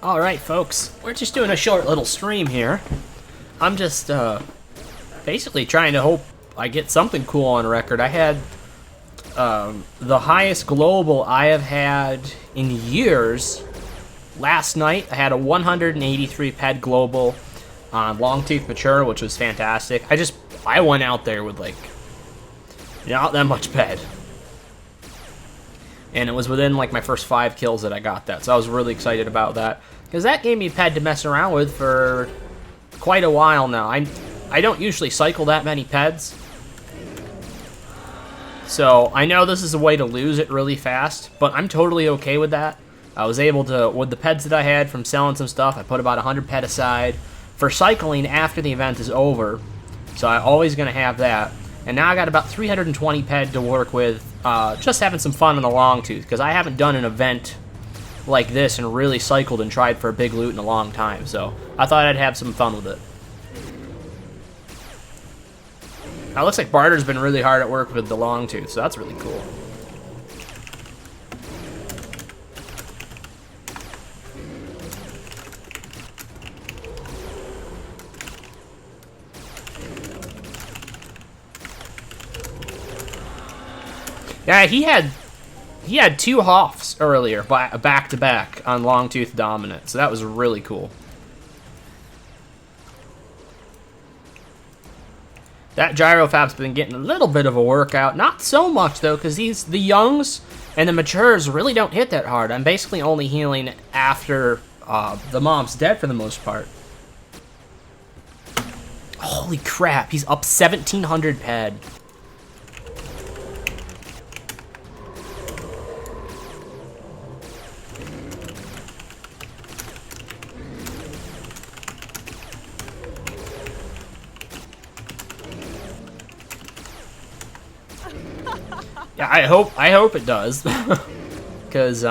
Alright folks, we're just doing a short little stream here. I'm just basically trying to hope I get something cool on record. I had the highest global I have had in years. Last night I had a 183 ped global on Longtooth Mature, which was fantastic. I went out there with like not that much ped. And it was within like my first 5 kills that I got that, so I was really excited about that because that gave me ped to mess around with for quite a while now. I don't usually cycle that many peds, so I know this is a way to lose it really fast, but I'm totally okay with that. I was able to, with the peds that I had from selling some stuff, I put about 100 ped aside for cycling after the event is over, so I'm always going to have that. And now I got about 320 ped to work with, just having some fun on the Longtooth, because I haven't done an event like this and really cycled and tried for a big loot in a long time, so I thought I'd have some fun with it. Now it looks like Barter's been really hard at work with the Longtooth, so that's really cool. Yeah, he had 2 Hoffs earlier, back to back on Longtooth Dominant, so that was really cool. That Gyrofab's been getting a little bit of a workout, not so much though, because the youngs and the matures really don't hit that hard. I'm basically only healing after the mom's dead for the most part. Holy crap, he's up 1,700 ped. Yeah, I hope it does, because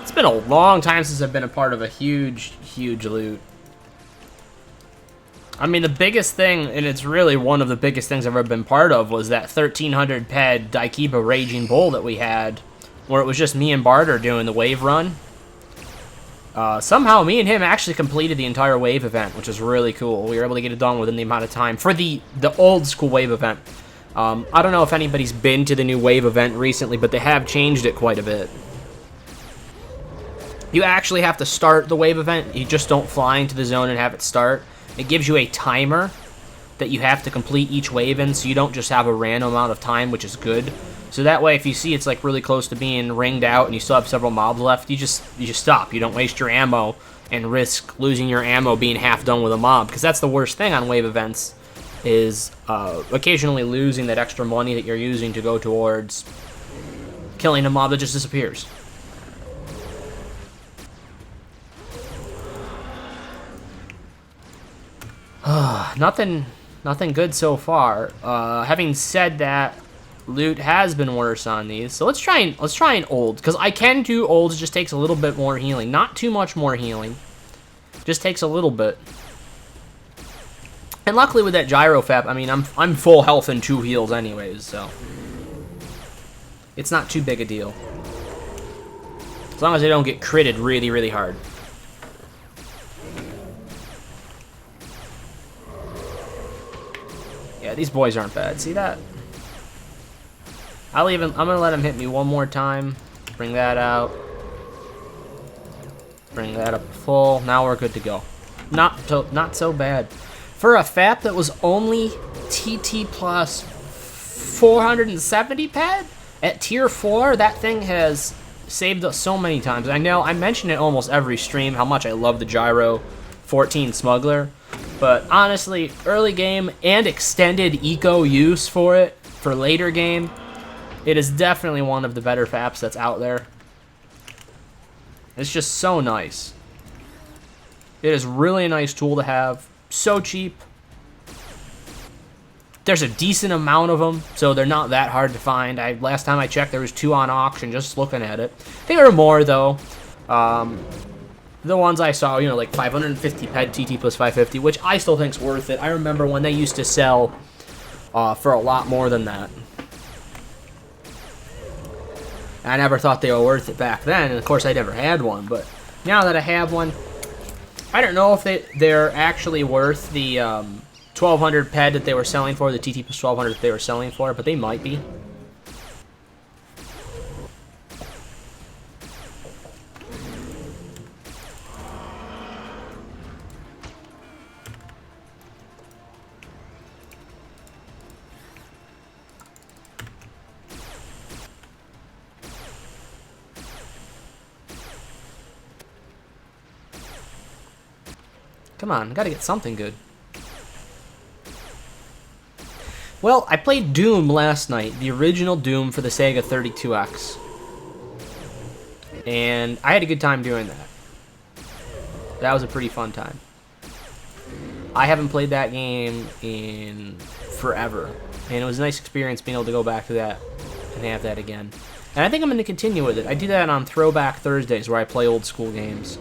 it's been a long time since I've been a part of a huge loot. I mean, the biggest thing, and it's really one of the biggest things I've ever been part of, was that 1,300 ped Daikiba Raging Bull that we had, where it was just me and Barter doing the wave run. Somehow, me and him actually completed the entire wave event, which is really cool. We were able to get it done within the amount of time for the old school wave event. I don't know if anybody's been to the new wave event recently, but they have changed it quite a bit. You actually have to start the wave event. You just don't fly into the zone and have it start. It gives you a timer that you have to complete each wave in, so you don't just have a random amount of time, which is good. So that way, if you see it's like really close to being ringed out and you still have several mobs left, you just stop. You don't waste your ammo and risk losing your ammo being half done with a mob, because that's the worst thing on wave events, is occasionally losing that extra money that you're using to go towards killing a mob that just disappears. Nothing good so far. Having said that, loot has been worse on these, so let's try an old, because I can do olds. It just takes a little bit more healing, not too much more healing, just takes a little bit. And luckily with that Gyrofab, I mean, I'm full health and 2 heals anyways, so it's not too big a deal, as long as I don't get critted really hard. Yeah, these boys aren't bad. See that? I'm gonna let him hit me one more time. Bring that out. Bring that up full. Now we're good to go. Not so bad. For a FAP that was only TT plus 470 ped at tier 4, that thing has saved us so many times. I know I mention it almost every stream how much I love the Gyro 14 Smuggler, but honestly, early game and extended eco use for it for later game, it is definitely one of the better FAPs that's out there. It's just so nice. It is really a nice tool to have. So cheap. There's a decent amount of them, so they're not that hard to find. Last time I checked, there was 2 on auction, just looking at it. There are more, though. The ones I saw, you know, like 550 ped TT plus 550, which I still think's worth it. I remember when they used to sell for a lot more than that. I never thought they were worth it back then, and of course I never had one, but now that I have one, I don't know if they're actually worth the 1200 ped that they were selling for, the TT plus 1200 that they were selling for, but they might be. Come on, gotta get something good. Well, I played Doom last night, the original Doom for the Sega 32X. And I had a good time doing that. That was a pretty fun time. I haven't played that game in forever. And it was a nice experience being able to go back to that and have that again. And I think I'm going to continue with it. I do that on Throwback Thursdays where I play old school games.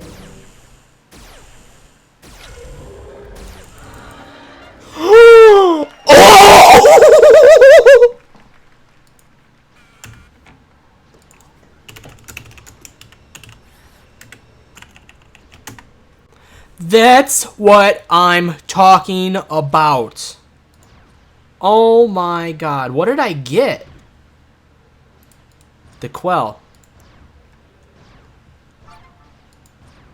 That's what I'm talking about. Oh my god. What did I get? The Quell.